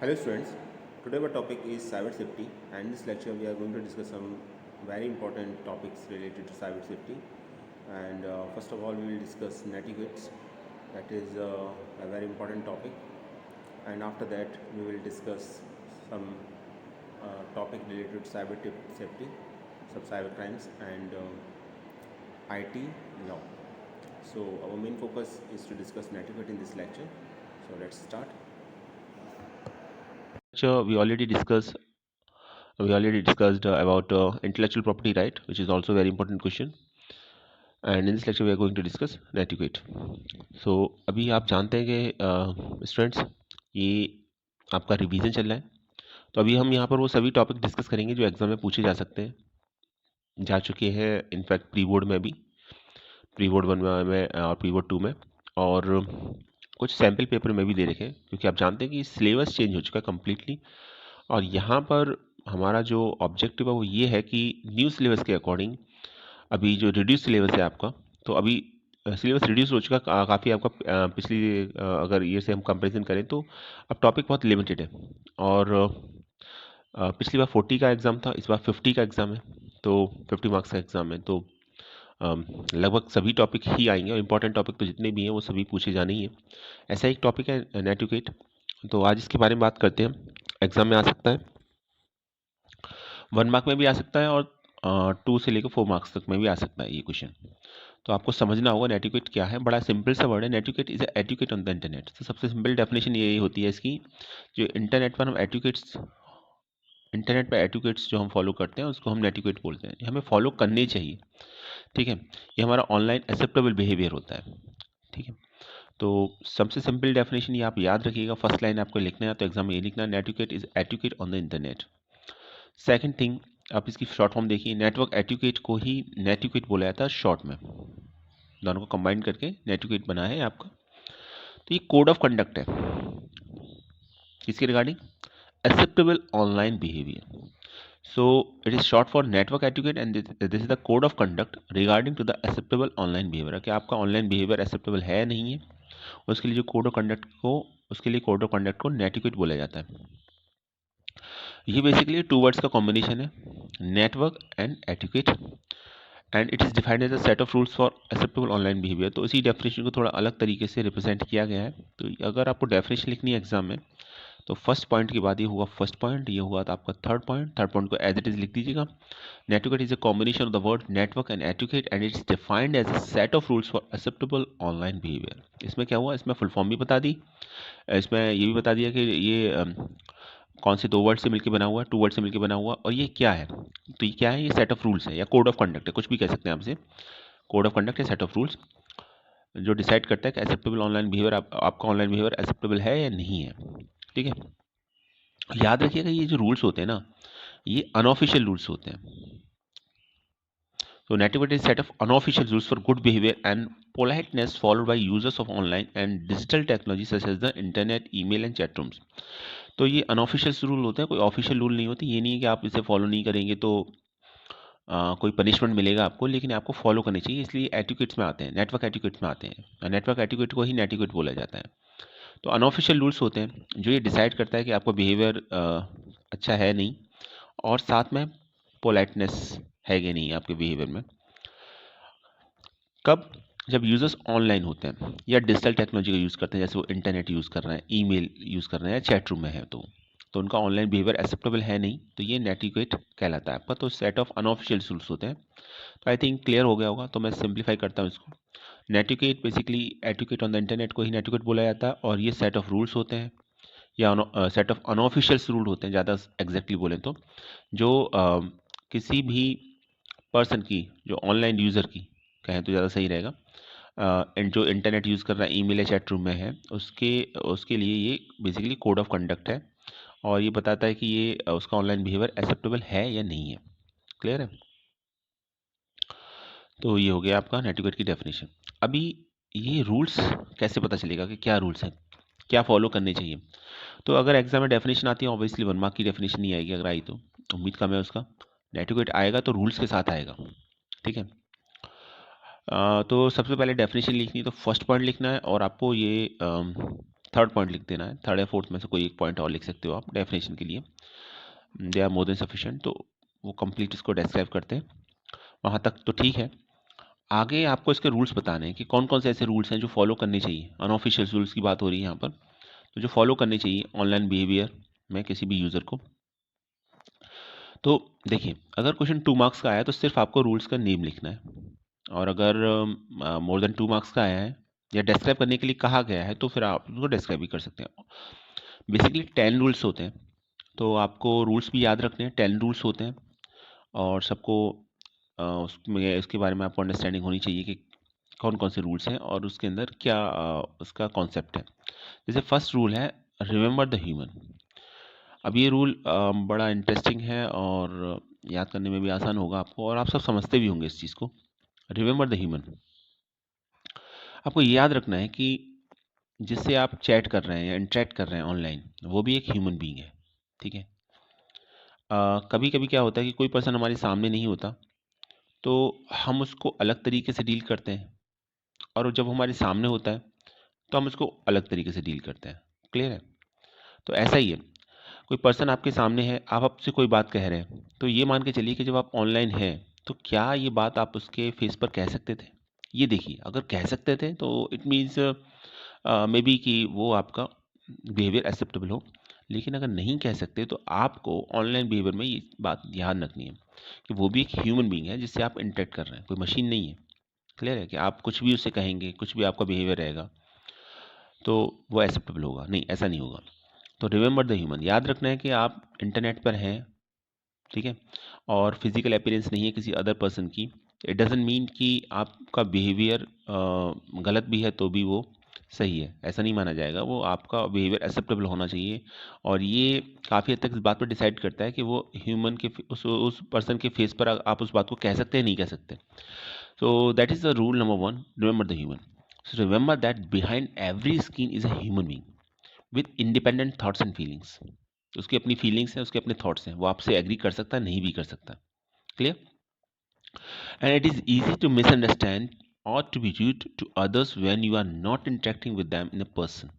Hello students, today our topic is cyber safety, and in this lecture we are going to discuss some very important topics related to cyber safety. And first of all we will discuss netiquettes, that is a very important topic, and after that we will discuss some topic related to safety, some cyber crimes and IT law. So our main focus is to discuss netiquette in this lecture. So let's start. Lecture we already discussed about intellectual property right, which is also a very important question. And in this lecture we are going to discuss netiquette. So अभी आप जानते हैं कि students ये आपका revision चल रहा है, तो अभी हम यहाँ पर वो सभी टॉपिक डिस्कस करेंगे जो एग्जाम में पूछे जा सकते हैं, जा चुके हैं इनफैक्ट प्री बोर्ड में भी, प्री बोर्ड 1 में और प्री बोर्ड 2 में, और कुछ सैम्पल पेपर में भी दे रखे हैं, क्योंकि आप जानते हैं कि सिलेबस चेंज हो चुका है कम्प्लीटली। और यहाँ पर हमारा जो ऑब्जेक्टिव है वो ये है कि न्यू सिलेबस के अकॉर्डिंग अभी जो रिड्यूस सिलेबस है आपका, तो अभी सिलेबस रिड्यूस हो चुका काफ़ी आपका। पिछली अगर ईयर से हम कंपैरिजन करें तो अब टॉपिक बहुत लिमिटेड है, और पिछली बार 40 का एग्ज़ाम था, इस बार 50 का एग्ज़ाम है, तो 50 मार्क्स का एग्ज़ाम है, तो लगभग सभी टॉपिक ही आएंगे, और इम्पॉर्टेंट टॉपिक तो जितने भी हैं वो सभी पूछे जाने ही हैं। ऐसा एक टॉपिक है नेटिकेट, तो आज इसके बारे में बात करते हैं। एग्ज़ाम में आ सकता है, 1 मार्क में भी आ सकता है, और 2 से लेकर 4 मार्क्स तक में भी आ सकता है ये क्वेश्चन। तो आपको समझना होगा नेटिकेट क्या है। बड़ा सिंपल सा वर्ड है, netiquette is etiquette on the internet. तो सबसे सिंपल डेफिनेशन यही होती है इसकी, जो इंटरनेट पर हम इंटरनेट पर एजुकेट्स जो हम फॉलो करते हैं उसको हम नेटिकेट बोलते हैं। ये हमें फॉलो करने चाहिए, ठीक है। ये हमारा ऑनलाइन एक्सेप्टेबल बिहेवियर होता है, ठीक है। तो सबसे सिंपल डेफिनेशन ये आप याद रखिएगा, फर्स्ट लाइन आपको लिखना है तो एग्जाम में ये लिखना है, netiquette is etiquette on the internet. Second thing, आप इसकी शॉर्ट फॉर्म देखिए, नेटवर्क एटिकेट को ही नेटिकेट बोला जाता है शॉर्ट में, दोनों को कंबाइन करके नेटिकेट बना है आपका। तो ये कोड ऑफ कंडक्ट है किसके regarding, acceptable online behaviour. So it is short for network etiquette and this is the code of conduct regarding to the acceptable online behaviour. कि आपका ऑनलाइन बिहेवियर एक्सेप्टेबल है नहीं है, उसके लिए जो कोड ऑफ कंडक्ट को, उसके लिए कोड ऑफ कंडक्ट को नेटिकेट बोला जाता है। ये बेसिकली 2 वर्ड्स का कॉम्बिनेशन है, network and etiquette, and it is defined as a set of rules for acceptable online behaviour. तो इसी डेफिनेशन को थोड़ा अलग तरीके से रिप्रेजेंट किया गया है। तो अगर आपको डेफिनेशन लिखनी है एग्जाम में, तो फर्स्ट पॉइंट के बाद ये हुआ फर्स्ट पॉइंट, ये हुआ था आपका थर्ड पॉइंट। थर्ड पॉइंट को एज इट इज लिख दीजिएगा, network is a combination of the word network and etiquette and it's defined as a set of rules for acceptable online behaviour. इसमें क्या हुआ, इसमें फुल फॉर्म भी बता दी, इसमें ये भी बता दिया कि ये कौन से 2 वर्ड से मिलकर बना हुआ है, 2 वर्ड से मिलकर बना हुआ, और ये क्या है। तो ये क्या है, ये सेट ऑफ रूल्स है या कोड ऑफ कंडक्ट है, कुछ भी कह सकते हैं आपसे। कोड ऑफ कंडक्ट है, सेट ऑफ रूल्स जो डिसाइड करता है कि एक्सेप्टेबल ऑनलाइन बिहेवियर, आपका ऑनलाइन बिहेवियर एक्सेप्टेबल है या नहीं है, ठीक है। याद रखिएगा ये जो रूल्स होते हैं ना, ये अनऑफिशियल रूल्स होते हैं। So netiquette is set of unofficial rules for good behavior and politeness followed by users of online and digital technology such as the internet, email and chat rooms. तो ये unofficial rule होते हैं, कोई official rule नहीं होती। ये नहीं है कि आप इसे फॉलो नहीं करेंगे तो कोई पनिशमेंट मिलेगा आपको, लेकिन आपको फॉलो करनी चाहिए, इसलिए एटिकेट्स में आते हैं, नेटवर्क एटिकेट्स में आते हैं। नेटवर्क एटिकेट को ही नेटिकेट बोला जाता है। तो अनऑफिशियल रूल्स होते हैं जो ये डिसाइड करता है कि आपका बिहेवियर अच्छा है नहीं, और साथ में पोलाइटनेस है कि नहीं आपके बिहेवियर में। कब, जब यूज़र्स ऑनलाइन होते हैं या डिजिटल टेक्नोलॉजी का यूज़ करते हैं, जैसे वो इंटरनेट यूज़ कर रहे हैं, ईमेल यूज़ कर रहे हैं या चैट रूम में है, तो उनका ऑनलाइन बिहेवियर एक्सेप्टेबल है नहीं, तो ये नेटिकेट कहलाता है आपका। तो सेट ऑफ अनऑफिशियल रूल्स होते हैं। तो आई थिंक क्लियर हो गया होगा, तो मैं सिंप्लीफाई करता हूँ इसको। Netiquette basically etiquette on the internet को ही नेटिकेट बोला जाता है, और ये सेट ऑफ रूल्स होते हैं या सेट ऑफ अनऑफिशियल्स रूल होते हैं, ज़्यादा एग्जैक्टली बोलें तो, जो किसी भी पर्सन की, जो ऑनलाइन यूज़र की कहें तो ज़्यादा सही रहेगा, एंड जो इंटरनेट यूज़ कर रहा है, ईमेल या चैट रूम में है, उसके उसके लिए ये बेसिकली कोड ऑफ कंडक्ट है, और ये बताता है कि ये उसका ऑनलाइन बिहेवियर एक्सेप्टेबल है या नहीं है। क्लियर है। तो ये हो गया आपका नेटिकेट की डेफिनेशन। अभी ये रूल्स कैसे पता चलेगा कि क्या रूल्स हैं, क्या फॉलो करने चाहिए। तो अगर एग्जाम में डेफिनेशन आती है, ऑब्वियसली 1 मार्क की डेफिनेशन नहीं आएगी, अगर आई तो उम्मीद कम है उसका। नेटिकेट आएगा तो रूल्स के साथ आएगा, ठीक है। तो सबसे पहले डेफिनेशन लिखनी है, तो फर्स्ट पॉइंट लिखना है, और आपको ये थर्ड पॉइंट लिख देना है, थर्ड या फोर्थ में से कोई एक पॉइंट और लिख सकते हो आप डेफिनेशन के लिए, they are more than sufficient. तो वो कंप्लीट इसको डिस्क्राइब करते हैं, वहाँ तक तो ठीक है। आगे आपको इसके रूल्स बताने हैं कि कौन कौन से ऐसे रूल्स हैं जो फॉलो करने चाहिए। अनऑफिशियल रूल्स की बात हो रही है यहाँ पर, तो जो फॉलो करने चाहिए ऑनलाइन बिहेवियर में किसी भी यूज़र को। तो देखिए, अगर क्वेश्चन 2 मार्क्स का आया तो सिर्फ आपको रूल्स का नेम लिखना है, और अगर मोर देन 2 मार्क्स का आया है या डिस्क्राइब करने के लिए कहा गया है तो फिर आप उसको डिस्क्राइब भी कर सकते हैं। बेसिकली 10 रूल्स होते हैं, तो आपको रूल्स भी याद रखने हैं। 10 रूल्स होते हैं और सबको उसमें उसके बारे में आपको अंडरस्टैंडिंग होनी चाहिए कि कौन कौन से रूल्स हैं और उसके अंदर क्या उसका कॉन्सेप्ट है। जैसे फर्स्ट रूल है रिमेंबर द ह्यूमन। अब ये रूल बड़ा इंटरेस्टिंग है और याद करने में भी आसान होगा आपको, और आप सब समझते भी होंगे इस चीज़ को। रिमेंबर द ह्यूमन, आपको ये याद रखना है कि जिससे आप चैट कर रहे हैं या इंटरेक्ट कर रहे हैं ऑनलाइन, वो भी एक ह्यूमन बीइंग है, ठीक है। कभी कभी क्या होता है कि कोई पर्सन हमारे सामने नहीं होता, तो हम उसको अलग तरीके से डील करते हैं, और जब वो हमारे सामने होता है तो हम उसको अलग तरीके से डील करते हैं। क्लियर है? तो ऐसा ही है, कोई पर्सन आपके सामने है, आप आपसे कोई बात कह रहे हैं, तो ये मान के चलिए कि जब आप ऑनलाइन हैं तो क्या ये बात आप उसके फेस पर कह सकते थे? ये देखिए, अगर कह सकते थे तो इट मीन्स मे बी कि वो आपका बिहेवियर एक्सेप्टेबल हो। लेकिन अगर नहीं कह सकते तो आपको ऑनलाइन बिहेवियर में ये बात ध्यान रखनी है कि वो भी एक ह्यूमन बीइंग है जिससे आप इंटरेक्ट कर रहे हैं, कोई मशीन नहीं है। क्लियर है कि आप कुछ भी उससे कहेंगे, कुछ भी आपका बिहेवियर रहेगा तो वो एक्सेप्टेबल होगा? नहीं, ऐसा नहीं होगा। तो रिमेंबर द ह्यूमन, याद रखना है कि आप इंटरनेट पर हैं, ठीक है, और फिजिकल अपीयरेंस नहीं है किसी अदर पर्सन की। इट डजेंट मीन कि आपका बिहेवियर गलत भी है तो भी वो सही है, ऐसा नहीं माना जाएगा। वो आपका बिहेवियर एक्सेप्टेबल होना चाहिए, और ये काफ़ी हद तक इस बात पर डिसाइड करता है कि वो ह्यूमन के उस पर्सन के फेस पर आप उस बात को कह सकते हैं नहीं कह सकते। So that is the rule number one. Remember the human. So remember that behind every skin is a human being with independent thoughts and feelings. उसकी अपनी फीलिंग्स हैं, उसके अपने थॉट्स हैं, वो आपसे एग्री कर सकता है, नहीं भी कर सकता। Clear? And it is easy to misunderstand or to be rude to others when you are not interacting with them in a person.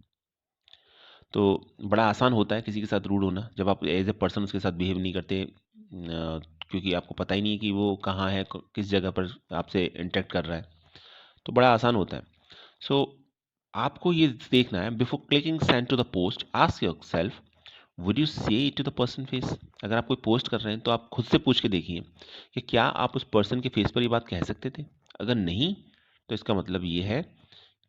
तो बड़ा आसान होता है किसी के साथ रूड होना जब आप एज ए पर्सन उसके साथ बिहेव नहीं करते, क्योंकि आपको पता ही नहीं है कि वो कहाँ है, किस जगह पर आपसे इंटरेक्ट कर रहा है, तो बड़ा आसान होता है। सो आपको ये देखना है, before clicking send to the post ask yourself would you say it to the person face. अगर आप कोई पोस्ट कर रहे हैं तो आप खुद से पूछ के देखिए कि क्या आप उस पर्सन के फेस पर ये बात कह सकते थे। अगर नहीं, तो इसका मतलब ये है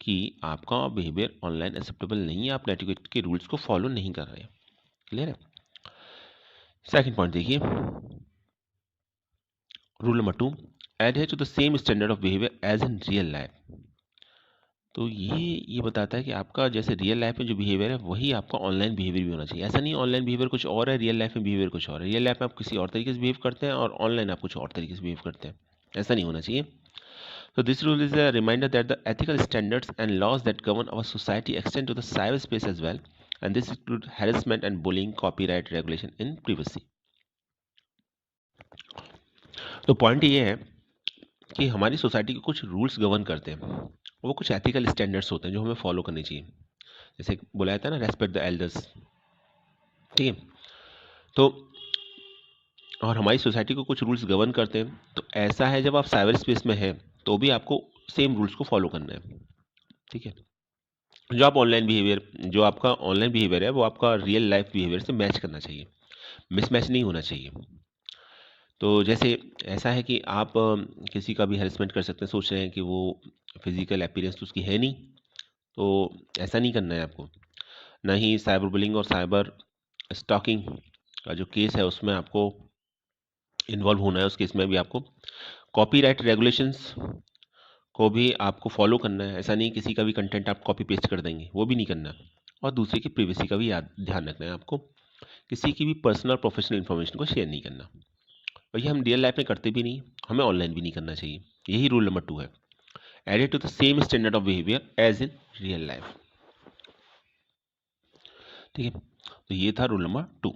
कि आपका बिहेवियर ऑनलाइन एक्सेप्टेबल नहीं है, आप नेटिक्वेट के रूल्स को फॉलो नहीं कर रहे हैं। क्लियर है? सेकंड पॉइंट देखिए, rule number 2, adhere to the same standard of behaviour as in real life. तो ये बताता है कि आपका जैसे रियल लाइफ में जो बिहेवियर है वही आपका ऑनलाइन बिहेवियर भी होना चाहिए। ऐसा नहीं ऑनलाइन बिहेवियर कुछ और है, रियल लाइफ में बिहेवियर कुछ और है। रियल लाइफ में आप किसी और तरीके से बिहेव करते हैं और ऑनलाइन आप कुछ और तरीके से बिहेव करते हैं, ऐसा नहीं होना चाहिए। So this rule is a reminder that the ethical standards and laws that govern our society extend to the cyberspace as well, and this include harassment and bullying, copyright regulation, and privacy. तो point ये है कि हमारी society के कुछ rules govern करते हैं, वो कुछ एथिकल स्टैंडर्ड्स होते हैं जो हमें फॉलो करनी चाहिए। जैसे बुलाया था ना, रेस्पेक्ट द एल्डर्स, ठीक है। तो और हमारी सोसाइटी को कुछ रूल्स गवर्न करते हैं, तो ऐसा है जब आप साइबर स्पेस में हैं तो भी आपको सेम रूल्स को फॉलो करना है, ठीक है। जो आपका ऑनलाइन बिहेवियर है वो आपका रियल लाइफ बिहेवियर से मैच करना चाहिए, मिसमैच नहीं होना चाहिए। तो जैसे ऐसा है कि आप किसी का भी हेरेसमेंट कर सकते हैं, सोच रहे हैं कि वो फिजिकल अपीयरेंस तो उसकी है नहीं, तो ऐसा नहीं करना है आपको। ना ही साइबर बुलिंग और साइबर स्टॉकिंग का जो केस है उसमें आपको इन्वॉल्व होना है। उस केस में भी आपको कॉपीराइट रेगुलेशंस को भी आपको फॉलो करना है। ऐसा नहीं किसी का भी कंटेंट आप कॉपी पेस्ट कर देंगे, वो भी नहीं करना है। और दूसरे की प्रिवेसी का भी ध्यान रखना है आपको, किसी की भी पर्सनल प्रोफेशनल इन्फॉर्मेशन को शेयर नहीं करना। और ये हम रियल लाइफ में करते भी नहीं, हमें ऑनलाइन भी नहीं करना चाहिए। यही रूल नंबर 2 है, added to the same standard of behaviour as in real life. ठीक है, तो ये था रूल नंबर 2।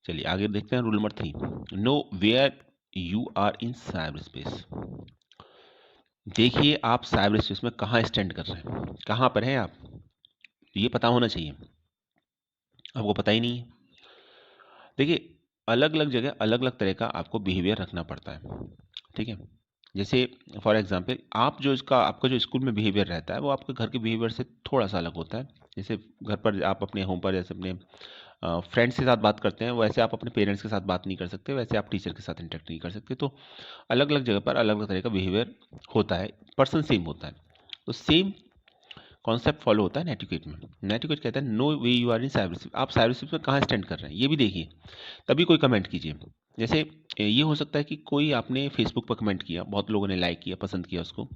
चलिए आगे देखते हैं rule number 3, know where you are in cyber space. देखिए आप साइबर स्पेस में कहाँ स्टैंड कर रहे हैं, कहाँ पर हैं आप। तो ये पता होना चाहिए, आपको पता ही नहीं है। देखिए, अलग अलग जगह अलग अलग तरह का आपको बिहेवियर रखना पड़ता है, ठीक है। जैसे फॉर एग्जांपल आप जो इसका आपका जो स्कूल में बिहेवियर रहता है वो आपके घर के बिहेवियर से थोड़ा सा अलग होता है। जैसे घर पर आप अपने होम पर जैसे अपने फ्रेंड्स के साथ बात करते हैं, वैसे आप अपने पेरेंट्स के साथ बात नहीं कर सकते, वैसे आप टीचर के साथ इंटरेक्ट नहीं कर सकते। तो अलग अलग जगह पर अलग अलग तरह का बिहेवियर होता है, पर्सन सेम होता है। तो सेम कॉन्सेप्ट फॉलो होता है नेटिक्वेट में। नेटिक्वेट कहता है know where you are in cyber space, आप साइबर स्पेस में कहाँ स्टैंड कर रहे हैं ये भी देखिए, तभी कोई कमेंट कीजिए। जैसे ये हो सकता है कि कोई आपने फेसबुक पर कमेंट किया, बहुत लोगों ने लाइक किया, पसंद किया उसको,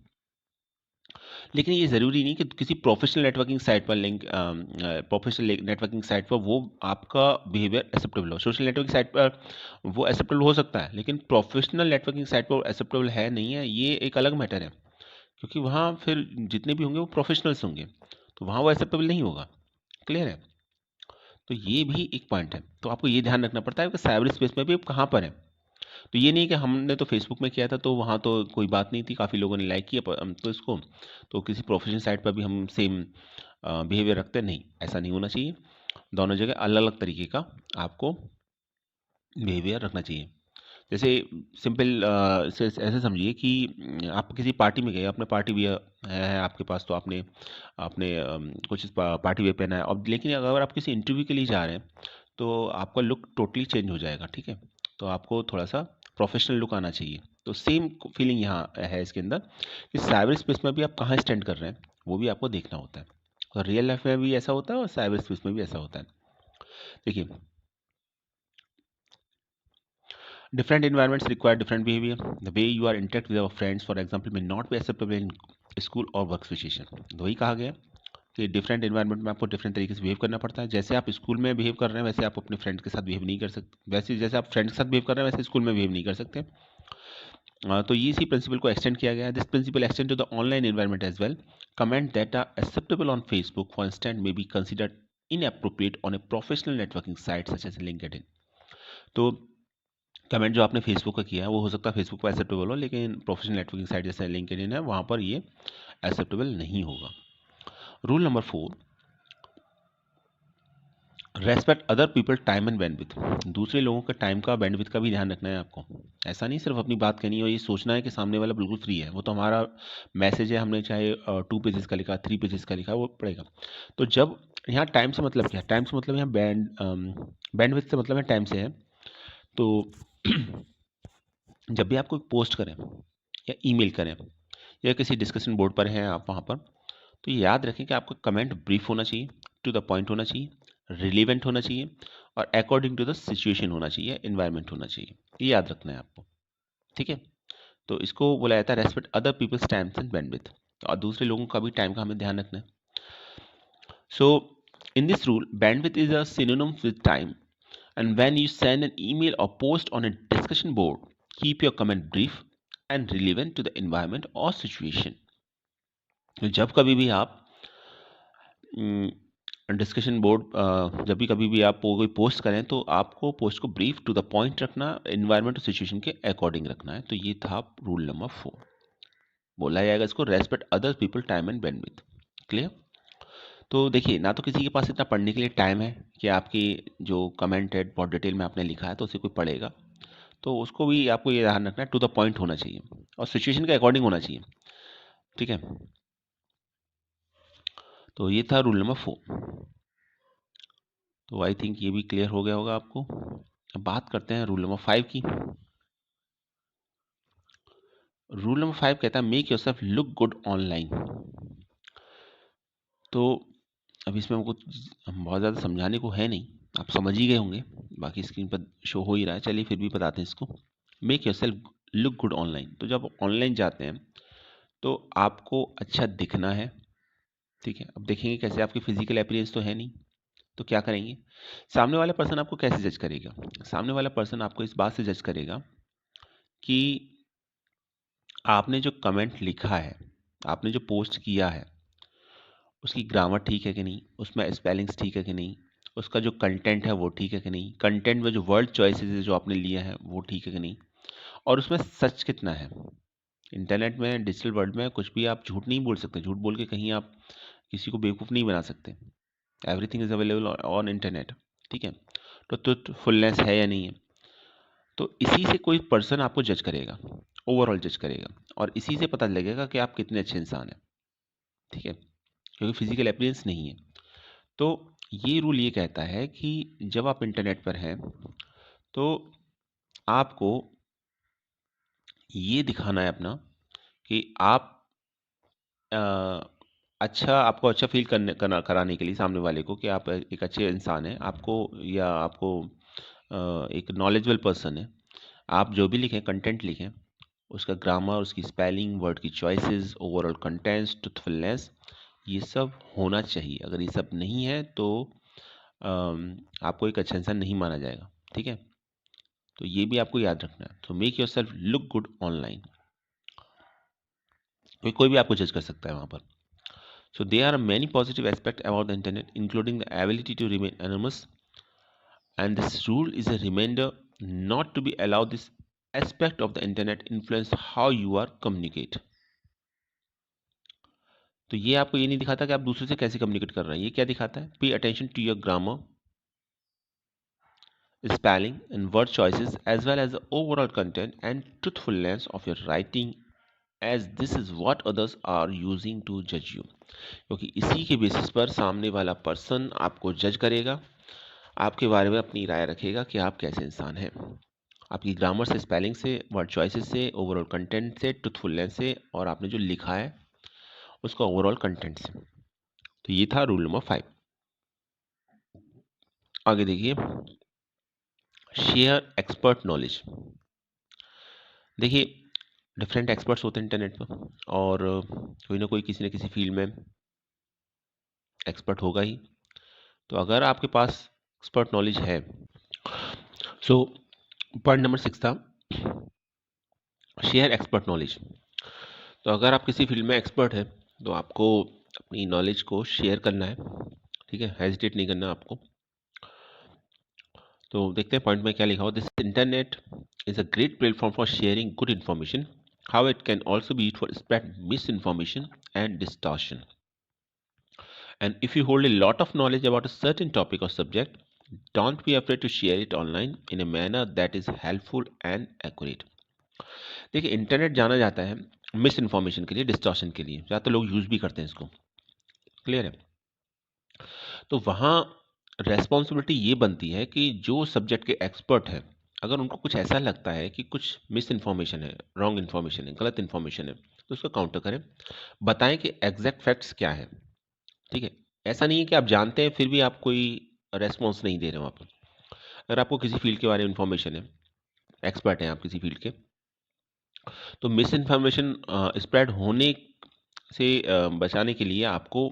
लेकिन ये ज़रूरी नहीं कि किसी प्रोफेशनल नेटवर्किंग साइट पर लिंक प्रोफेशनल नेटवर्किंग साइट पर वो आपका बिहेवियर एक्सेप्टेबल हो। सोशल नेटवर्किंग साइट पर वो एक्सेप्टेबल हो सकता है, लेकिन प्रोफेशनल नेटवर्किंग साइट पर एक्सेप्टेबल है नहीं है, ये एक अलग मैटर है। क्योंकि वहाँ फिर जितने भी होंगे वो प्रोफेशनल्स होंगे, तो वहाँ वो एक्सेप्टेबल नहीं होगा। क्लियर है? तो ये भी एक पॉइंट है। तो आपको ये ध्यान रखना पड़ता है कि साइबर स्पेस में भी आप कहाँ पर हैं। तो ये नहीं कि हमने तो फेसबुक में किया था तो वहाँ तो कोई बात नहीं थी, काफ़ी लोगों ने लाइक किया तो इसको, तो किसी प्रोफेशनल साइट पर भी हम सेम बिहेवियर रखते नहीं, ऐसा नहीं होना चाहिए। दोनों जगह अलग अलग तरीके का आपको बिहेवियर रखना चाहिए। जैसे सिंपल ऐसे समझिए कि आप किसी पार्टी में गए, अपने पार्टी वियर है आपके पास, तो आपने आपने कुछ पार्टी वियर पहना है। अब लेकिन अगर आप किसी इंटरव्यू के लिए जा रहे हैं तो आपका लुक टोटली चेंज हो जाएगा, ठीक है। तो आपको थोड़ा सा प्रोफेशनल लुक आना चाहिए। तो सेम फीलिंग यहाँ है इसके अंदर कि साइबर स्पेस में भी आप कहाँ स्टैंड कर रहे हैं वो भी आपको देखना होता है। और रियल लाइफ में भी ऐसा होता है और साइबर स्पेस में भी ऐसा होता है। देखिए, different environments require different behavior. The way you are interact with our friends, for example, may not be acceptable in school or work situation. तो वही कहा गया कि डिफरेंट एनवायरनमेंट में आपको डिफरेंट तरीके से बिहेव करना पड़ता है। जैसे आप स्कूल में बिहेव कर रहे हैं वैसे आप अपने फ्रेंड के साथ बिहेव नहीं कर सकते, वैसे जैसे आप फ्रेंड के साथ बिहेव कर रहे हैं वैसे स्कूल में बिहेव नहीं कर सकते। तो ये इसी प्रिंसिपल को एक्सटेंड किया गया है। This principle extend to the online environment as well. Comment that are acceptable on Facebook for instance may be considered inappropriate on a professional networking site such as LinkedIn. तो comment जो आपने Facebook का किया है वो हो सकता है फेसबुक पर एक्सेप्टेबल हो, लेकिन प्रोफेशनल नेटवर्किंग साइट जैसे लिंक्डइन है वहाँ पर ये एक्सेप्टेबल नहीं होगा। Rule number 4, respect other people time and bandwidth. दूसरे लोगों का टाइम का बैंडविथ का भी ध्यान रखना है आपको। ऐसा नहीं सिर्फ अपनी बात कहनी है और ये सोचना है कि सामने वाला बिल्कुल फ्री है, वो तो हमारा मैसेज है, हमने चाहे 2 पेजेस का लिखा 3 पेजेस का लिखा वो पड़ेगा। तो जब यहाँ टाइम से मतलब क्या है, टाइम से मतलब यहाँ बैंडविथ से मतलब है टाइम से है। तो जब भी आप कोई पोस्ट करें या ईमेल करें या किसी डिस्कशन बोर्ड पर हैं आप वहाँ पर, तो ये याद रखें कि आपका कमेंट ब्रीफ होना चाहिए, टू द पॉइंट होना चाहिए, रिलेवेंट होना चाहिए और अकॉर्डिंग टू द सिचुएशन होना चाहिए, एनवायरनमेंट होना चाहिए। ये याद रखना है आपको, ठीक है। तो इसको बोला जाता है respect other people's times and bandwidth, और दूसरे लोगों का भी टाइम का हमें ध्यान रखना है। So in this rule bandwidth is a synonym with time, and when you send an email or post on a discussion board, keep your comment brief and relevant to the environment or situation. तो जब कभी भी आप discussion board जब भी कभी भी आप कोई पोस्ट करें तो आपको पोस्ट को ब्रीफ टू द पॉइंट रखना, एनवायरमेंट और सिचुएशन के अकॉर्डिंग रखना है। तो ये था रूल नंबर 4। बोला जाएगा इसको respect other people time and bandwidth. Clear? तो देखिए, ना तो किसी के पास इतना पढ़ने के लिए टाइम है कि आपकी जो कमेंट है बहुत डिटेल में आपने लिखा है तो उसे कोई पढ़ेगा, तो उसको भी आपको ये ध्यान रखना है टू द पॉइंट होना चाहिए और सिचुएशन के अकॉर्डिंग होना चाहिए, ठीक है। तो ये था रूल नंबर 4। तो आई थिंक ये भी क्लियर हो गया होगा आपको। अब बात करते हैं रूल नंबर 5 की। रूल नंबर 5 कहता है make yourself look good online. तो अब इसमें हमको बहुत ज़्यादा समझाने को है नहीं, आप समझ ही गए होंगे, बाकी स्क्रीन पर शो हो ही रहा है। चलिए फिर भी बताते हैं इसको। Make yourself look good online, तो जब ऑनलाइन जाते हैं तो आपको अच्छा दिखना है, ठीक है। अब देखेंगे कैसे, आपकी फिजिकल अपीयरेंस तो है नहीं, तो क्या करेंगे, सामने वाला पर्सन आपको कैसे जज करेगा। सामने वाला पर्सन आपको इस बात से जज करेगा कि आपने जो कमेंट लिखा है, आपने जो पोस्ट किया है, उसकी ग्रामर ठीक है कि नहीं, उसमें स्पेलिंग्स ठीक है कि नहीं, उसका जो कंटेंट है वो ठीक है कि नहीं, कंटेंट में जो वर्ड चॉइसेस है जो आपने लिया है वो ठीक है कि नहीं, और उसमें सच कितना है। इंटरनेट में, डिजिटल वर्ल्ड में कुछ भी आप झूठ नहीं बोल सकते, झूठ बोल के कहीं आप किसी को बेवकूफ़ नहीं बना सकते। Everything is available on internet, ठीक है। तो ट्रूथफुलनेस है या नहीं है, तो इसी से कोई पर्सन आपको जज करेगा, ओवरऑल जज करेगा, और इसी से पता लगेगा कि आप कितने अच्छे इंसान हैं, ठीक है, क्योंकि फिजिकल अपीयरेंस नहीं है। तो ये रूल ये कहता है कि जब आप इंटरनेट पर हैं तो आपको ये दिखाना है अपना कि आप आपको अच्छा फील कराने के लिए सामने वाले को कि आप एक अच्छे इंसान हैं, आपको या आपको एक नॉलेजेबल पर्सन है। आप जो भी लिखें, कंटेंट लिखें, उसका ग्रामर, उसकी स्पेलिंग, वर्ड की चॉइसेस, ओवरऑल कंटेंट्स, ट्रूथफुलनेस, ये सब होना चाहिए। अगर ये सब नहीं है तो आपको एक अच्छा इंसान नहीं माना जाएगा, ठीक है। तो ये भी आपको याद रखना है। तो make your self look good online, कोई भी आपको जज कर सकता है वहाँ पर। So there are many positive aspects about the internet, including the ability to remain anonymous, and this rule is a reminder not to be allowed this aspect of the internet influence how you are communicate. तो ये आपको ये नहीं दिखाता कि आप दूसरे से कैसे कम्युनिकेट कर रहे हैं, ये क्या दिखाता है? Pay attention to your grammar, spelling and word choices, as well as the overall content and truthfulness of your writing, as this is what others are using to judge you. क्योंकि इसी के बेसिस पर सामने वाला person आपको जज करेगा, आपके बारे में अपनी राय रखेगा कि आप कैसे इंसान हैं, आपकी ग्रामर से, स्पेलिंग से, वर्ड चॉइसेस से, ओवरऑल कंटेंट से, ट्रूथफुलनेस से, और आपने जो लिखा है उसका ओवरऑल कंटेंट से। तो ये था रूल नंबर 5। आगे देखिए, शेयर एक्सपर्ट नॉलेज। देखिए, डिफरेंट एक्सपर्ट्स होते हैं इंटरनेट पर, और कोई ना कोई किसी न किसी फील्ड में एक्सपर्ट होगा ही। तो अगर आपके पास एक्सपर्ट नॉलेज है, सो पॉइंट नंबर 6 था शेयर एक्सपर्ट नॉलेज। तो अगर आप किसी फील्ड में एक्सपर्ट है तो आपको अपनी नॉलेज को शेयर करना है, ठीक है, हेजिटेट नहीं करना आपको। तो देखते हैं पॉइंट में क्या लिखा हो। This internet is a great platform for sharing good information, how it can also be used for spread misinformation and distortion, and if you hold a lot of knowledge about a certain topic or subject, don't be afraid to share it online in a manner that is helpful and accurate. देखिए, internet जाना जाता है miss information के लिए, distortion के लिए, ज़्यादातर लोग यूज़ भी करते हैं इसको, क्लियर है। तो वहाँ रेस्पॉन्सिबिलिटी ये बनती है कि जो सब्जेक्ट के एक्सपर्ट हैं, अगर उनको कुछ ऐसा लगता है कि कुछ मिस इन्फॉर्मेशन है, रॉन्ग इन्फॉर्मेशन है, गलत इन्फॉर्मेशन है, तो उसको काउंटर करें, बताएं कि एग्जैक्ट फैक्ट्स क्या है, ठीक है। ऐसा नहीं है कि आप जानते हैं फिर भी आप कोई रेस्पॉन्स नहीं दे रहे वहाँ पर। अगर आपको किसी फील्ड के बारे में इन्फॉर्मेशन है, एक्सपर्ट हैं आप किसी फील्ड के, तो मिस इन्फॉर्मेशन स्प्रेड होने से बचाने के लिए आपको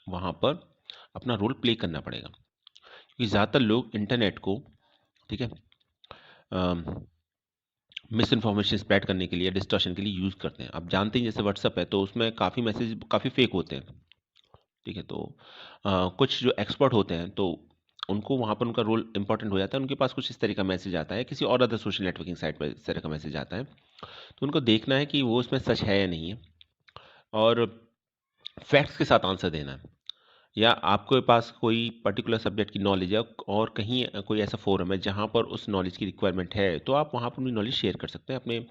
वहाँ पर अपना रोल प्ले करना पड़ेगा, क्योंकि ज़्यादातर लोग इंटरनेट को, ठीक है, मिस इन्फॉर्मेशन स्प्रेड करने के लिए, डिस्टॉर्शन के लिए यूज़ करते हैं। आप जानते हैं जैसे व्हाट्सअप है, तो उसमें काफ़ी मैसेज काफ़ी फेक होते हैं, ठीक है। तो कुछ जो एक्सपर्ट होते हैं तो उनको वहाँ पर उनका रोल इंपॉर्टेंट हो जाता है, उनके पास कुछ इस तरह का मैसेज आता है, किसी और अदर सोशल नेटवर्किंग साइट पर इस तरह का मैसेज आता है, तो उनको देखना है कि वो उसमें सच है या नहीं है, और फैक्ट्स के साथ आंसर देना है। या आपके पास कोई पर्टिकुलर सब्जेक्ट की नॉलेज है और कहीं कोई ऐसा फोरम है जहाँ पर उस नॉलेज की रिक्वायरमेंट है, तो आप वहाँ पर अपनी नॉलेज शेयर कर सकते हैं, अपने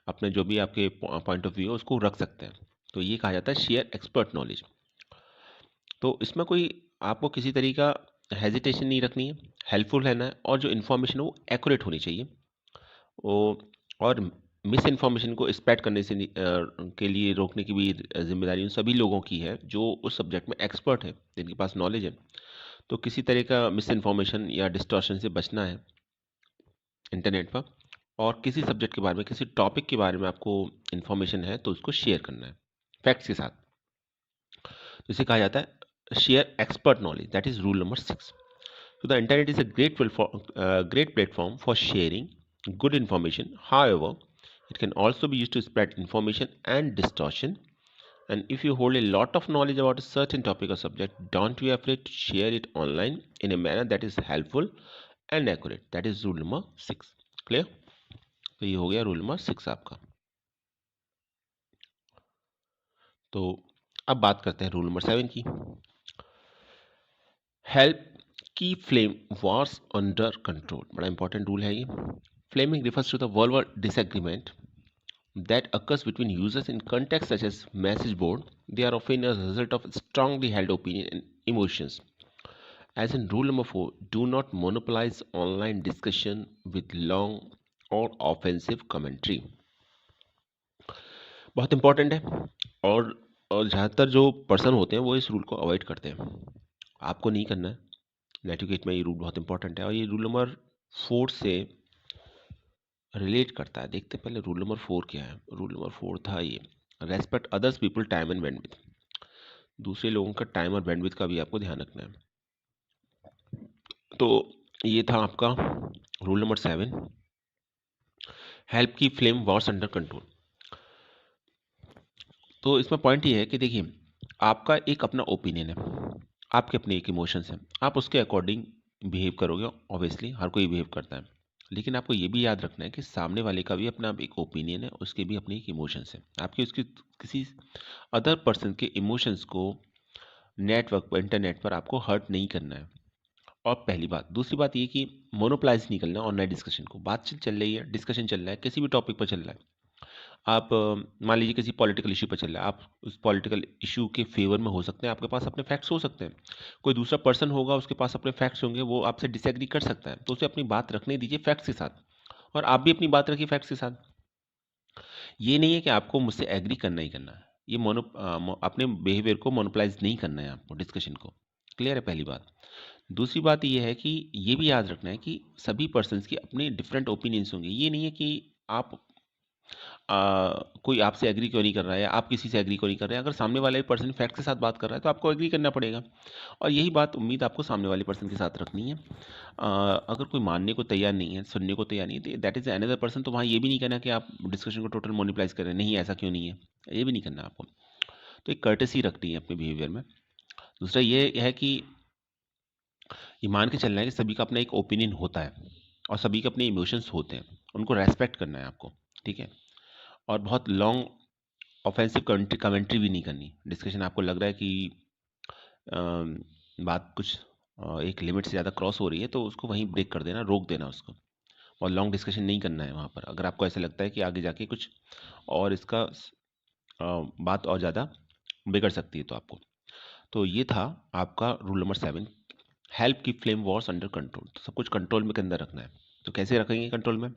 अपने जो भी आपके पॉइंट ऑफ व्यू है उसको रख सकते हैं। तो ये कहा जाता है शेयर एक्सपर्ट नॉलेज। तो इसमें कोई आपको किसी तरीका हेजिटेशन नहीं रखनी है, हेल्पफुल रहना है, और जो इन्फॉर्मेशन है वो एक्यूरेट होनी चाहिए। वो और मिस इन्फॉर्मेशन को स्प्रेड करने से के लिए रोकने की भी जिम्मेदारी उन सभी लोगों की है जो उस सब्जेक्ट में एक्सपर्ट है, जिनके पास नॉलेज है। तो किसी तरह का मिस इन्फॉर्मेशन या डिस्टॉर्शन से बचना है इंटरनेट पर, और किसी सब्जेक्ट के बारे में, किसी टॉपिक के बारे में आपको इन्फॉर्मेशन है तो उसको शेयर करना है फैक्ट्स के साथ। तो इसे कहा जाता है share expert knowledge, that is rule number 6। So the internet is a great platform for sharing good information. However, it can also be used to spread information and distortion. And if you hold a lot of knowledge about a certain topic or subject, don't be afraid to share it online in a manner that is helpful and accurate. That is rule number 6. Clear? तो ये हो गया rule number 6 आपका। तो अब बात करते हैं रूल नंबर 7 की। Help keep flame wars under control, बड़ा इंपॉर्टेंट रूल है ये. Flaming refers to the verbal disagreement that occurs between users in contexts such as message board. They are often a result of strongly held opinion and emotions. As in rule number 4, do not monopolize online discussion with long or offensive commentary. बहुत important है. और और ज़्यादातर जो person होते हैं वो इस रूल को अवॉइड करते हैं. आपको नहीं करना है. नेटिकेट में ये रूल बहुत इंपॉर्टेंट है और ये रूल नंबर 4 से रिलेट करता है. देखते पहले रूल नंबर 4 क्या है. रूल नंबर 4 था ये, respect others people time and bandwidth. दूसरे लोगों का टाइम और बैंडविड्थ का भी आपको ध्यान रखना है. तो ये था आपका rule number 7, help keep flame wars under control. तो इसमें पॉइंट ये है कि देखिए, आपका एक अपना ओपिनियन है, आपके अपने एक इमोशंस हैं, आप उसके अकॉर्डिंग बिहेव करोगे. ऑब्वियसली हर कोई बिहेव करता है, लेकिन आपको ये भी याद रखना है कि सामने वाले का भी अपना एक ओपिनियन है, उसके भी अपने एक इमोशंस हैं. आपके उसके किसी अदर पर्सन के इमोशंस को नेटवर्क पर, इंटरनेट पर आपको हर्ट नहीं करना है. और पहली बात. दूसरी बात ये कि मोनोपलाइज नहीं करना ऑनलाइन डिस्कशन को. बातचीत चल रही है, डिस्कशन चल रहा है, किसी भी टॉपिक पर चल रहा है. आप मान लीजिए किसी पॉलिटिकल इशू पर चल रहा है, आप उस पॉलिटिकल इशू के फेवर में हो सकते हैं, आपके पास अपने फैक्ट्स हो सकते हैं. कोई दूसरा पर्सन होगा, उसके पास अपने फैक्ट्स होंगे, वो आपसे डिसएग्री कर सकता है, तो उसे अपनी बात रखने दीजिए फैक्ट्स के साथ, और आप भी अपनी बात रखिए फैक्ट्स के साथ. ये नहीं है कि आपको मुझसे एग्री करना ही करना है. ये अपने बिहेवियर को मोनोपलाइज नहीं करना है आपको, डिस्कशन को. क्लियर है पहली बात. दूसरी बात ये है कि ये भी याद रखना है कि सभी पर्सन्स की अपने डिफरेंट ओपिनियंस होंगे. ये नहीं है कि आप कोई आपसे एग्री क्यों नहीं कर रहा है, आप किसी से एग्री क्यों नहीं कर रहे हैं. अगर सामने वाले पर्सन फैक्ट के साथ बात कर रहा है तो आपको एग्री करना पड़ेगा, और यही बात उम्मीद आपको सामने वाले पर्सन के साथ रखनी है. अगर कोई मानने को तैयार नहीं है, सुनने को तैयार नहीं है, दैट इज़ अनदर पर्सन. तो वहाँ ये भी नहीं करना कि आप डिस्कशन को टोटल मोनिपलाइज करें, नहीं ऐसा क्यों नहीं है, ये भी नहीं करना आपको. तो एक कर्टेसी रखनी है अपने बिहेवियर में. दूसरा ये है कि ये मान के चलना है कि सभी का अपना एक ओपिनियन होता है और सभी के अपने इमोशंस होते हैं, उनको रेस्पेक्ट करना है आपको. ठीक है. और बहुत लॉन्ग ऑफेंसिव कमेंट्री भी नहीं करनी. डिस्कशन आपको लग रहा है कि बात कुछ एक लिमिट से ज़्यादा क्रॉस हो रही है, तो उसको वहीं ब्रेक कर देना, रोक देना उसको. और लॉन्ग डिस्कशन नहीं करना है वहाँ पर. अगर आपको ऐसा लगता है कि आगे जाके कुछ और इसका बात और ज़्यादा बिगड़ सकती है तो आपको. तो ये था आपका rule number 7, help keep flame wars under control. तो सब कुछ कंट्रोल में के अंदर रखना है. तो कैसे रखेंगे कंट्रोल में?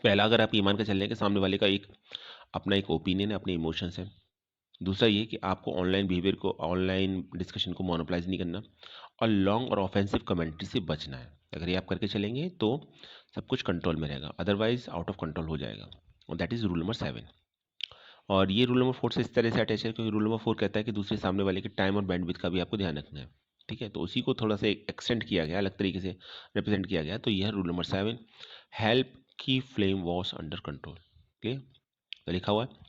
पहला, अगर आप ये मान कर चल रहे हैं कि सामने वाले का एक अपना एक ओपिनियन है, अपने इमोशंस हैं. दूसरा ये कि आपको ऑनलाइन बिहेवियर को, ऑनलाइन डिस्कशन को मोनोपलाइज नहीं करना, और लॉन्ग और ऑफेंसिव कमेंट्री से बचना है. अगर ये आप करके चलेंगे तो सब कुछ कंट्रोल में रहेगा, अदरवाइज आउट ऑफ कंट्रोल हो जाएगा. और दैट इज़ रूल नंबर 7. और ये रूल नंबर 4 से इस तरह से अटैच है क्योंकि रूल नंबर 4 कहता है कि दूसरे सामने वाले के टाइम और बैंडविड्थ का भी आपको ध्यान रखना है. ठीक है. तो उसी को थोड़ा सा एक्सटेंड किया गया, अलग तरीके से रिप्रेजेंट किया गया. तो यह है rule number 7, help keep flame wars under control. Clear. तो लिखा हुआ है,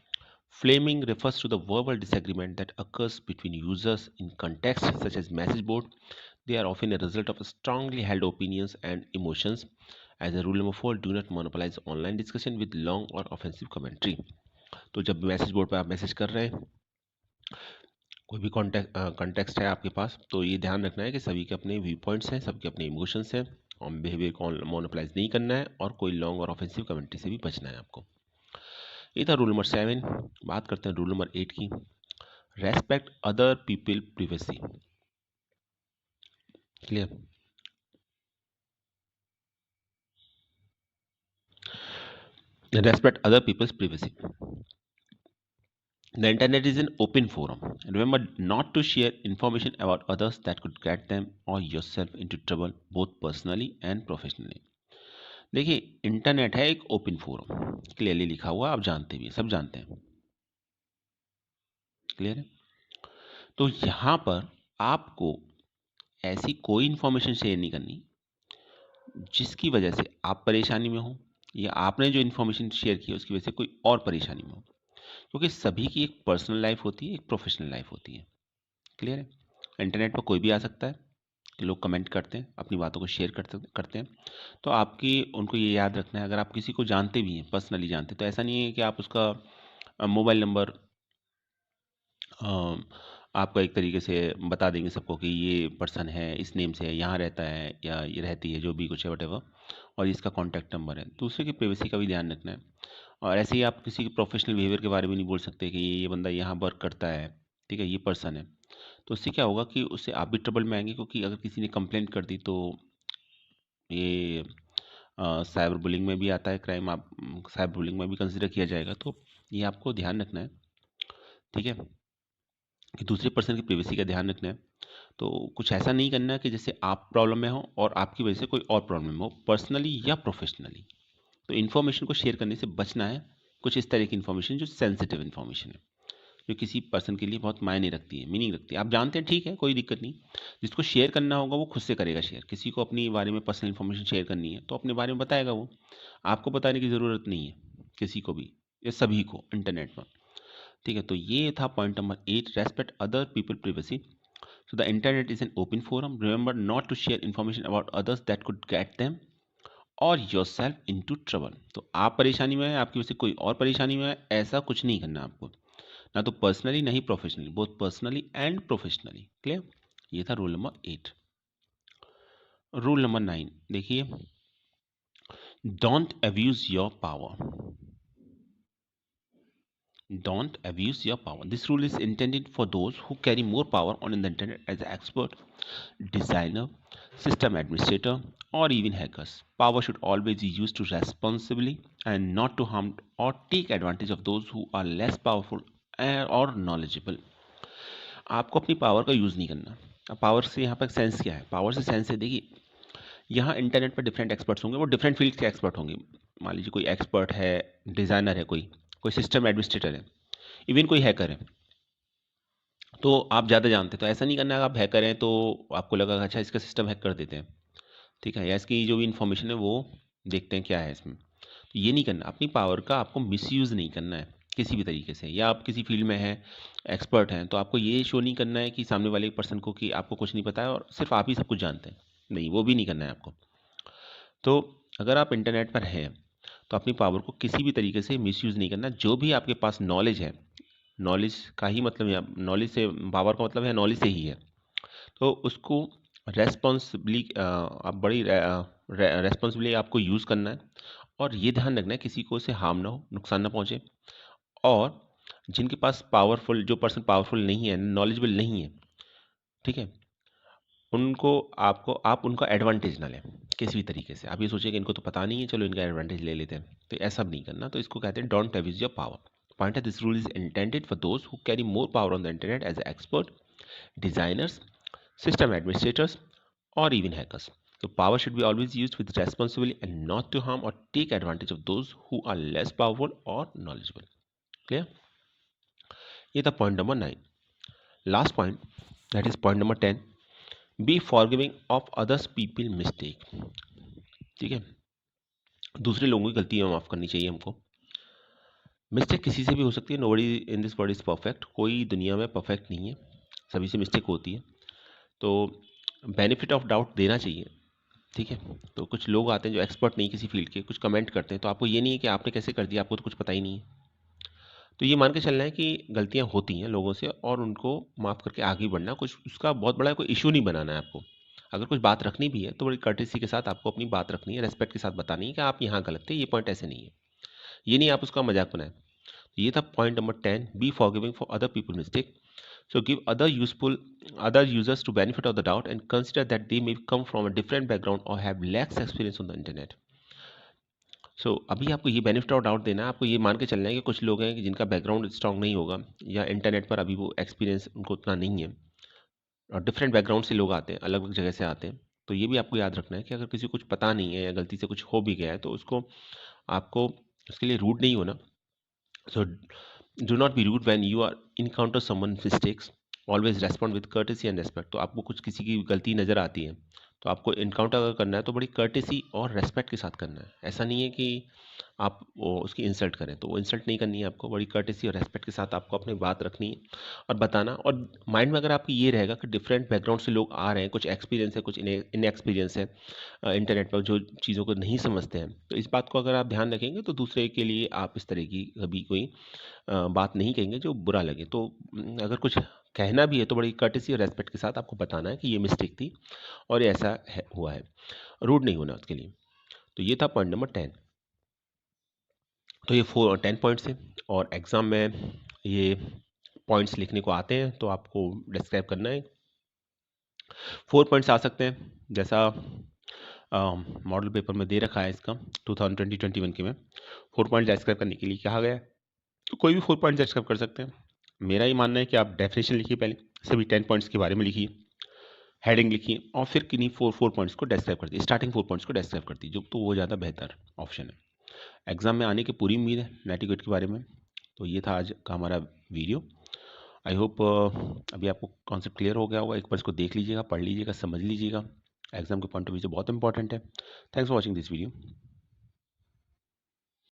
flaming refers to the verbal disagreement that occurs between users in contexts such as message board. They are often a result of strongly held opinions and emotions. As a rule number 4, do not monopolize online discussion with long or offensive commentary. तो जब message board पर आप message कर रहे हैं, कोई भी context है आपके पास, तो ये ध्यान रखना है कि सभी के अपने व्यू पॉइंट्स हैं, सबके अपने इमोशंस हैं, और बिहेवियर को मोनोपलाइज नहीं करना है, और कोई लॉन्ग और ऑफेंसिव कमेंट्री से भी बचना है आपको. ये था रूल नंबर 7. बात करते हैं रूल नंबर 8 की, respect other people privacy. Clear. Respect other people's privacy. The internet is an open forum. Remember not to share information about others that could get them or yourself into trouble, both personally and professionally. देखिए, internet है एक open forum, clearly लिखा हुआ, आप जानते भी, सब जानते हैं. क्लियर है. तो यहाँ पर आपको ऐसी कोई इंफॉर्मेशन शेयर नहीं करनी जिसकी वजह से आप परेशानी में हो, या आपने जो इन्फॉर्मेशन शेयर की है उसकी वजह से कोई और परेशानी में हो. क्योंकि सभी की एक पर्सनल लाइफ होती है, एक प्रोफेशनल लाइफ होती है. क्लियर है. इंटरनेट पर कोई भी आ सकता है, लोग कमेंट करते हैं, अपनी बातों को शेयर करते हैं. तो आपकी उनको ये याद रखना है, अगर आप किसी को जानते भी हैं, पर्सनली जानते हैं, तो ऐसा नहीं है कि आप उसका मोबाइल नंबर आपका एक तरीके से बता देंगे सबको कि ये पर्सन है, इस नेम से है, यहाँ रहता है या ये रहती है, जो भी कुछ है वटेवर, और इसका कॉन्टैक्ट नंबर है। दूसरे की प्राइवेसी का भी ध्यान रखना है। और ऐसे ही आप किसी के प्रोफेशनल बिहेवियर के बारे में नहीं बोल सकते कि ये बंदा यहाँ वर्क करता है, ठीक है, ये पर्सन है। तो उससे क्या होगा कि उससे आप भी ट्रबल में आएंगे, क्योंकि अगर किसी ने कंप्लेंट कर दी तो ये साइबर बुलिंग में भी आता है क्राइम, आप साइबर बुलिंग में भी कंसिडर किया जाएगा। तो ये आपको ध्यान रखना है, ठीक है, कि दूसरे पर्सन की प्राइवेसी का ध्यान रखना है। तो कुछ ऐसा नहीं करना है कि जैसे आप प्रॉब्लम में हो और आपकी वजह से कोई और प्रॉब्लम में हो, पर्सनली या प्रोफेशनली। तो इन्फॉर्मेशन को शेयर करने से बचना है। कुछ इस तरह की इन्फॉर्मेशन जो सेंसिटिव इन्फॉर्मेशन है, जो किसी पर्सन के लिए बहुत मायने रखती है, मीनिंग रखती है, आप जानते हैं, ठीक है, कोई दिक्कत नहीं। जिसको शेयर करना होगा वो खुद से करेगा शेयर। किसी को अपने बारे में पर्सनल इन्फॉर्मेशन शेयर करनी है तो अपने बारे में बताएगा वो, आपको बताने की ज़रूरत नहीं है किसी को भी, या सभी को इंटरनेट पर, ठीक है। तो ये था point number 8, respect other people privacy. So the internet is an open forum. Remember not to share information about others that could get them or yourself into trouble. तो आप परेशानी में है, आपकी वजह से कोई और परेशानी में है, ऐसा कुछ नहीं करना आपको, ना तो पर्सनली ना ही professionally, both personally and professionally. Clear? ये था रूल नंबर 8। रूल नंबर 9 देखिए, don't abuse your power. Don't abuse your power. This rule is intended for those who carry more power on the internet as an expert, designer, system administrator, or even hackers. Power should always be used to responsibly and not to harm or take advantage of those who are less powerful or knowledgeable. आपको अपनी power का use नहीं करना। अब power से यहाँ पर sense क्या है? पावर से सेंस है, देखिए, यहाँ इंटरनेट पर डिफरेंट एक्सपर्ट्स होंगे, वो डिफरेंट फील्ड के एक्सपर्ट होंगे। मान लीजिए कोई एक्सपर्ट है, डिज़ाइनर है, कोई सिस्टम एडमिनिस्ट्रेटर है, इवन कोई हैकर है। तो आप ज़्यादा जानते हैं, तो ऐसा नहीं करना है आप हैकर हैं तो आपको लगा अच्छा इसका सिस्टम हैक कर देते हैं, ठीक है, या इसकी जो भी इन्फॉर्मेशन है वो देखते हैं क्या है इसमें। तो ये नहीं करना, अपनी पावर का आपको मिसयूज़ नहीं करना है किसी भी तरीके से। या आप किसी फील्ड में हैं, एक्सपर्ट हैं, तो आपको ये शो नहीं करना है कि सामने वाले पर्सन को कि आपको कुछ नहीं पता है और सिर्फ आप ही सब कुछ जानते हैं, नहीं, वो भी नहीं करना है आपको। तो अगर आप इंटरनेट पर हैं तो अपनी पावर को किसी भी तरीके से मिसयूज़ नहीं करना। जो भी आपके पास नॉलेज है, नॉलेज का ही मतलब, या नॉलेज से पावर का मतलब है नॉलेज से ही है, तो उसको रेस्पॉन्सिबली आप बड़ी रेस्पॉन्सिबली आपको यूज़ करना है। और ये ध्यान रखना है किसी को उससे हार्म ना हो, नुकसान ना पहुँचे। और जिनके पास पावरफुल, जो पर्सन पावरफुल नहीं है, नॉलेजेबल नहीं है, ठीक है, उनको आप उनका एडवांटेज ना लें किसी भी तरीके से। आप ये सोचिए कि इनको तो पता नहीं है, चलो इनका एडवांटेज ले लेते हैं, तो ऐसा भी नहीं करना। तो इसको कहते हैं don't abuse your power. Point है, this rule is intended for those who carry more power on the internet as expert, designers, system administrators, or even hackers. So power should be always used with responsibility and not to harm or take advantage of those who are less powerful or knowledgeable. Clear? ये था point number 9। Last point, that is point number 10, be forgiving of others people mistake. ठीक है, दूसरे लोगों की गलतियां माफ करनी चाहिए हमको। मिस्टेक किसी से भी हो सकती है, nobody in this world is perfect. कोई दुनिया में परफेक्ट नहीं है, सभी से मिस्टेक होती है। तो बेनिफिट ऑफ डाउट देना चाहिए, ठीक है। तो कुछ लोग आते हैं जो एक्सपर्ट नहीं किसी फील्ड के, कुछ कमेंट करते हैं, तो आपको ये नहीं है कि आपने कैसे कर दिया, आपको तो कुछ पता ही नहीं है। तो ये मान के चलना है कि गलतियां होती हैं लोगों से और उनको माफ़ करके आगे बढ़ना, कुछ उसका बहुत बड़ा कोई इशू नहीं बनाना है आपको। अगर कुछ बात रखनी भी है तो बड़ी कर्टेसी के साथ आपको अपनी बात रखनी है, रेस्पेक्ट के साथ बतानी है कि आप यहाँ गलत थे, ये पॉइंट ऐसे नहीं है, ये नहीं आप उसका मजाक बनाएं। ये था point number 10, be forgiving for other people mistake. So give other users to benefit of the doubt and consider that they may come from a different background or have less experience on the internet. अभी आपको ये benefit of doubt देना है, आपको ये मान के चलना है कि कुछ लोग हैं कि जिनका बैकग्राउंड स्ट्रांग नहीं होगा या इंटरनेट पर अभी वो एक्सपीरियंस उनको उतना नहीं है, और डिफरेंट बैकग्राउंड से लोग आते हैं, अलग अलग जगह से आते हैं। तो ये भी आपको याद रखना है कि अगर किसी को कुछ पता नहीं है या गलती से कुछ हो भी गया है तो उसको, आपको उसके लिए रूड नहीं होना। So do not be rude when you are encounter someone's mistakes. Always respond with courtesy and respect. तो आपको कुछ किसी की गलती नज़र आती है तो आपको इनकाउंटर अगर करना है तो बड़ी कर्टेसी और रेस्पेक्ट के साथ करना है। ऐसा नहीं है कि आप उसकी इंसल्ट करें, तो वो इंसल्ट नहीं करनी है आपको, बड़ी कर्टेसी और रेस्पेक्ट के साथ आपको अपनी बात रखनी है और बताना। और माइंड में अगर आपकी ये रहेगा कि डिफरेंट बैकग्राउंड से लोग आ रहे हैं, कुछ एक्सपीरियंस है, कुछ इनएक्सपीरियंस है इंटरनेट पर, जो चीज़ों को नहीं समझते हैं, तो इस बात को अगर आप ध्यान रखेंगे तो दूसरे के लिए आप इस तरह की कभी कोई बात नहीं कहेंगे जो बुरा लगे। तो अगर कुछ कहना भी है तो बड़ी कर्टेसी और रेस्पेक्ट के साथ आपको बताना है कि ये मिस्टेक थी और ये ऐसा हुआ है, रूड नहीं होना उसके लिए। तो ये था पॉइंट नंबर 10। तो ये 10 पॉइंट्स हैं और एग्ज़ाम में ये पॉइंट्स लिखने को आते हैं, तो आपको डिस्क्राइब करना है। 4 पॉइंट्स आ सकते हैं, जैसा मॉडल पेपर में दे रखा है इसका 2020-21 के में 4 पॉइंट डिस्क्राइब करने के लिए कहा गया है। तो कोई भी 4 पॉइंट डिस्क्राइब कर सकते हैं। मेरा ये मानना है कि आप डेफिनेशन लिखिए, पहले सभी 10 पॉइंट्स के बारे में लिखिए, हेडिंग लिखिए और फिर किन्हीं 4 पॉइंट्स को डिस्क्राइब कर दिए, स्टार्टिंग 4 पॉइंट्स को डिस्क्राइब कर दीजिए, तो वो ज़्यादा बेहतर ऑप्शन है। एग्ज़ाम में आने की पूरी उम्मीद है नेटिक्वेट के बारे में। तो ये था आज का हमारा वीडियो। आई होप अभी आपको कॉन्सेप्ट क्लियर हो गया होगा। एक बार इसको देख लीजिएगा, पढ़ लीजिएगा, समझ लीजिएगा। एग्ज़ाम के पॉइंट ऑफ व्यू से बहुत इंपॉर्टेंट है। Thanks for watching this video.